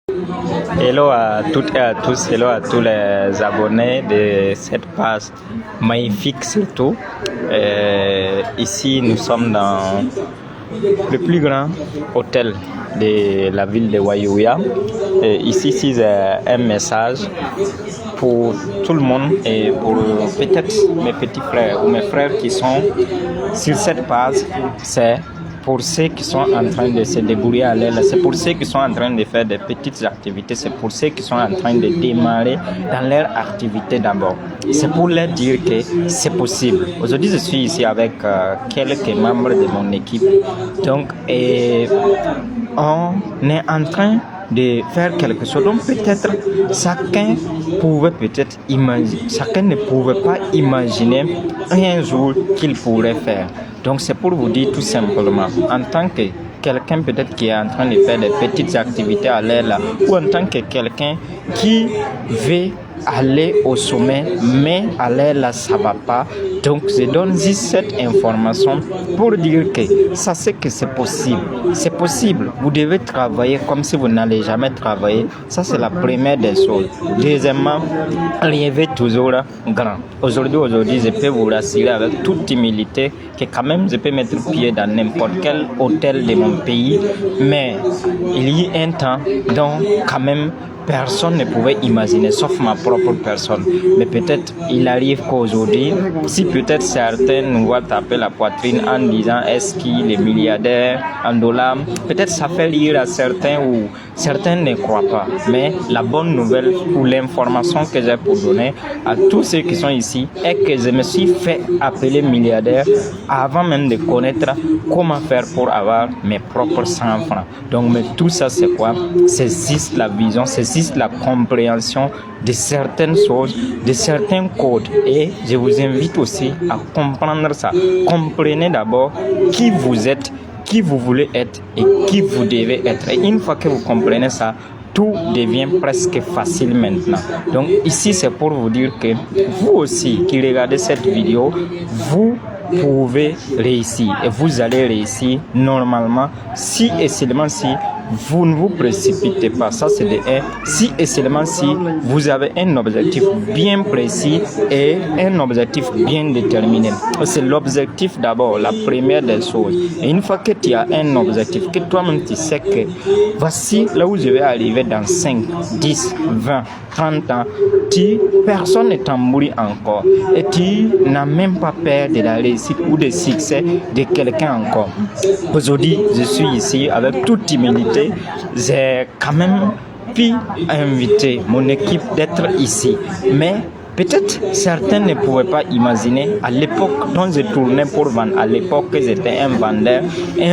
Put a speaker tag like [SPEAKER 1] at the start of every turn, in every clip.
[SPEAKER 1] Hello à toutes et à tous, hello à tous les abonnés de cette page magnifique surtout. Ici, nous sommes dans le plus grand hôtel de la ville de Wayoya. Ici, c'est un message pour tout le monde et pour peut-être mes petits frères ou mes frères qui sont sur cette page. C'est pour ceux qui sont en train de se débrouiller à l'aile, c'est pour ceux qui sont en train de faire des petites activités, c'est pour ceux qui sont en train de démarrer dans leur activité d'abord. C'est pour leur dire que c'est possible. Aujourd'hui, je suis ici avec quelques membres de mon équipe. Donc, on est en train de faire quelque chose. Donc peut-être chacun ne pouvait pas imaginer un jour qu'il pourrait faire. Donc c'est pour vous dire tout simplement, en tant que quelqu'un peut-être qui est en train de faire des petites activités à l'air là, ou en tant que quelqu'un qui veut aller au sommet, mais à l'air là ça va pas. Donc je donne juste cette information pour dire que sachez que c'est possible. C'est possible. Vous devez travailler comme si vous n'allez jamais travailler. Ça c'est la première des choses. Deuxièmement, rêvez toujours grand. Aujourd'hui, je peux vous rassurer avec toute humilité que quand même je peux mettre pied dans n'importe quel hôtel de mon pays, mais il y a un temps dont quand même personne ne pouvait imaginer, sauf ma propre personne. Mais peut-être il arrive qu'aujourd'hui, si peut-être certains nous voient taper la poitrine en disant est-ce qu'il est milliardaire en dollars, peut-être ça fait rire à certains ou certains ne croient pas. Mais la bonne nouvelle ou l'information que j'ai pour donner à tous ceux qui sont ici est que je me suis fait appeler milliardaire avant même de connaître comment faire pour avoir mes propres 100 francs. Donc mais tout ça c'est quoi? C'est juste la vision, c'est juste la compréhension de certaines choses, de certains codes. Et je vous invite aussi à comprendre ça. Comprenez d'abord qui vous êtes, qui vous voulez être et qui vous devez être. Et une fois que vous comprenez ça, tout devient presque facile maintenant. Donc ici, c'est pour vous dire que vous aussi qui regardez cette vidéo, vous pouvez réussir et vous allez réussir normalement si et seulement si vous ne vous précipitez pas. Ça c'est de 1. Si et seulement si vous avez un objectif bien précis et un objectif bien déterminé. C'est l'objectif d'abord, la première des choses. Et une fois que tu as un objectif, que toi-même tu sais que voici là où je vais arriver dans 5, 10, 20, 30 ans, personne ne t'embrouille encore. Et tu n'as même pas peur de la réussite ou du succès de quelqu'un encore. Aujourd'hui, je suis ici avec toute humilité. J'ai quand même pu inviter mon équipe d'être ici. Mais peut-être certains ne pouvaient pas imaginer à l'époque dont je tournais pour vendre. À l'époque, j'étais un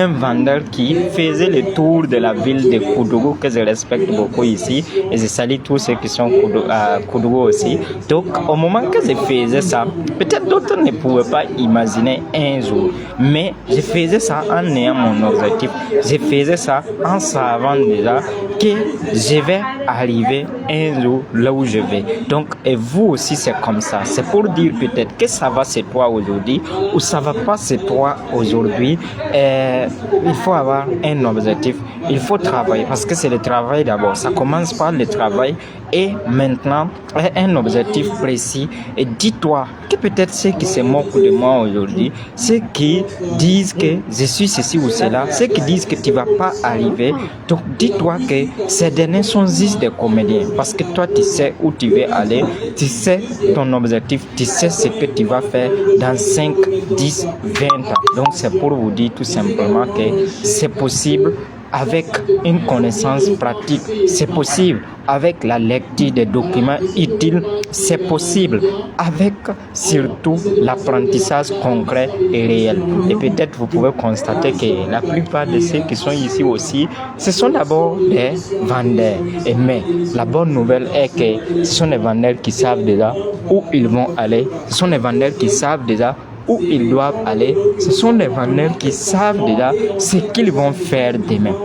[SPEAKER 1] vendeur qui faisait le tour de la ville de Koudougou, que je respecte beaucoup ici. Et je salue tous ceux qui sont à Koudougou aussi. Donc, au moment que je faisais ça, peut-être d'autres ne pouvaient pas imaginer un jour. Mais je faisais ça en ayant mon objectif. Je faisais ça en savant déjà que je vais arriver un jour là où je vais. Donc, et vous aussi, c'est comme ça. C'est pour dire peut-être que ça va c'est toi aujourd'hui ou ça va pas c'est toi aujourd'hui. Il faut avoir un objectif. Il faut travailler parce que c'est le travail d'abord. Ça commence par le travail et maintenant un objectif précis. Et dis-toi que peut-être ceux qui se moquent de moi aujourd'hui, ceux qui disent que je suis ceci ou cela, ceux qui disent que tu vas pas arriver, donc dis-toi que ces derniers sont juste des comédiens parce que toi tu sais où tu veux aller, tu sais ton objectif, tu sais ce que tu vas faire dans 5, 10, 20 ans. Donc c'est pour vous dire tout simplement que c'est possible avec une connaissance pratique, c'est possible avec la lecture des documents utiles, c'est possible avec surtout l'apprentissage concret et réel. Et peut-être vous pouvez constater que la plupart de ceux qui sont ici aussi, ce sont d'abord des vendeurs. Mais la bonne nouvelle est que ce sont des vendeurs qui savent déjà où ils vont aller, ce sont des vendeurs qui savent déjà où ils doivent aller. Ce sont des vendeurs qui savent déjà ce qu'ils vont faire demain.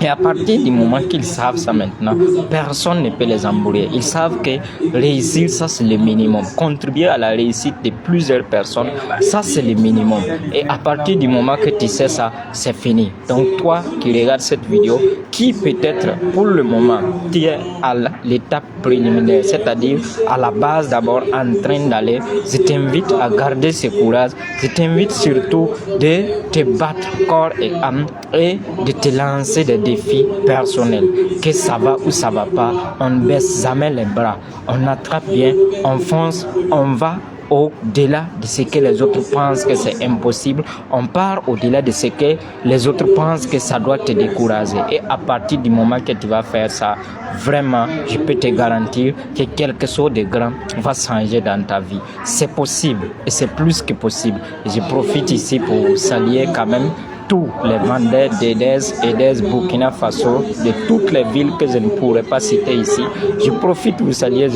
[SPEAKER 1] Et à partir du moment qu'ils savent ça maintenant, personne ne peut les embrouiller. Ils savent que réussir, ça c'est le minimum. Contribuer à la réussite de plusieurs personnes, ça c'est le minimum. Et à partir du moment que tu sais ça, c'est fini. Donc toi qui regardes cette vidéo, qui peut-être pour le moment, tu es à l'étape préliminaire, c'est-à-dire à la base d'abord en train d'aller, je t'invite à garder ce courage. Je t'invite surtout de te battre corps et âme et de te lancer des défis personnels. Que ça va ou ça va pas, on ne baisse jamais les bras. On attrape bien, on fonce, on va au-delà de ce que les autres pensent que c'est impossible. On part au-delà de ce que les autres pensent que ça doit te décourager. Et à partir du moment que tu vas faire ça, vraiment, je peux te garantir que quelque chose de grand va changer dans ta vie. C'est possible et c'est plus que possible. Je profite ici pour saluer quand même tous les vendeurs d'Aidez, Burkina Faso, de toutes les villes que je ne pourrais pas citer ici. Je profite de saluer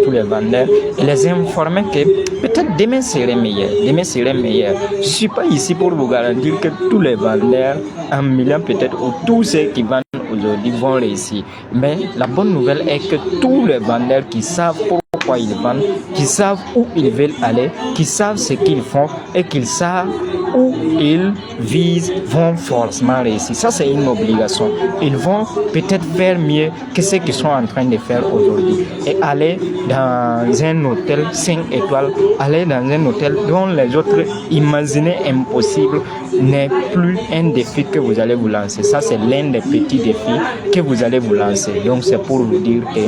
[SPEAKER 1] tous les vendeurs et les informer que peut-être demain serait meilleur. Je ne suis pas ici pour vous garantir que tous les vendeurs, un million peut-être, ou tous ceux qui vendent aujourd'hui vont réussir. Mais la bonne nouvelle est que tous les vendeurs qui savent pourquoi ils vendent, qui savent où ils veulent aller, qui savent ce qu'ils font et qu'ils savent où ils visent, vont forcément réussir. Ça, c'est une obligation. Ils vont peut-être faire mieux que ce qu'ils sont en train de faire aujourd'hui. Et aller dans un hôtel 5 étoiles, aller dans un hôtel dont les autres imaginaient impossible, n'est plus un défi que vous allez vous lancer. Ça, c'est l'un des petits défis que vous allez vous lancer. Donc, c'est pour vous dire que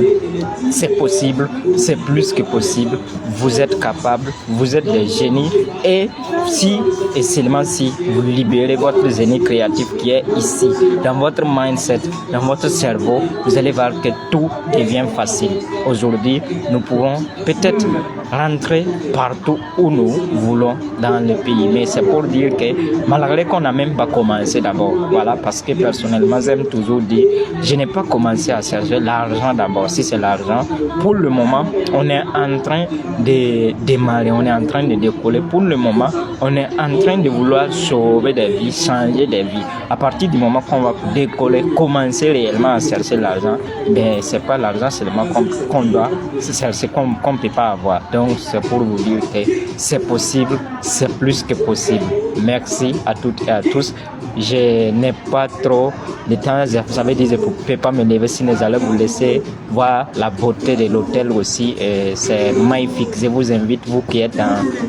[SPEAKER 1] c'est possible, c'est plus que possible. Vous êtes capable, vous êtes des génies. Et si et seulement si vous libérez votre génie créatif qui est ici, dans votre mindset, dans votre cerveau, vous allez voir que tout devient facile. Aujourd'hui, nous pourrons peut-être rentrer partout où nous voulons dans le pays. Mais c'est pour dire que malgré qu'on n'a même pas commencé d'abord, voilà, parce que personnellement, j'aime toujours dire, je n'ai pas commencé à chercher l'argent d'abord. Si c'est l'argent, pour le moment, on est en train de démarrer, on est en train de décoller. Pour le moment, on est en train de vouloir sauver des vies, changer des vies. À partir du moment qu'on va décoller, commencer réellement à chercher l'argent, ben c'est pas l'argent seulement qu'on doit chercher, qu'on ne peut pas avoir. Donc c'est pour vous dire que c'est possible, c'est plus que possible. Merci à toutes et à tous. Je n'ai pas trop de temps, vous avez dit, je ne peux pas me lever, sinon j'allais vous laisser voir la beauté de l'hôtel aussi. C'est magnifique. Je vous invite, vous qui êtes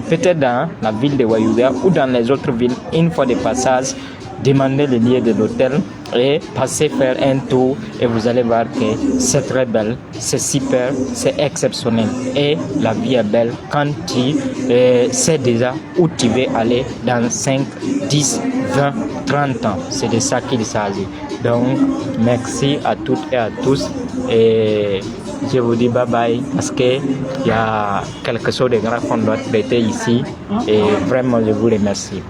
[SPEAKER 1] peut-être dans la ville de Wayouga ou dans les autres villes, une fois de passage, demandez le lien de l'hôtel et passez faire un tour et vous allez voir que c'est très belle, c'est super, c'est exceptionnel et la vie est belle quand tu sais déjà où tu veux aller dans 5, 10, 20, 30 ans. C'est de ça qu'il s'agit. Donc, merci à toutes et à tous et je vous dis bye bye parce qu'il y a quelque chose de grand qu'on doit traiter ici et vraiment je vous remercie.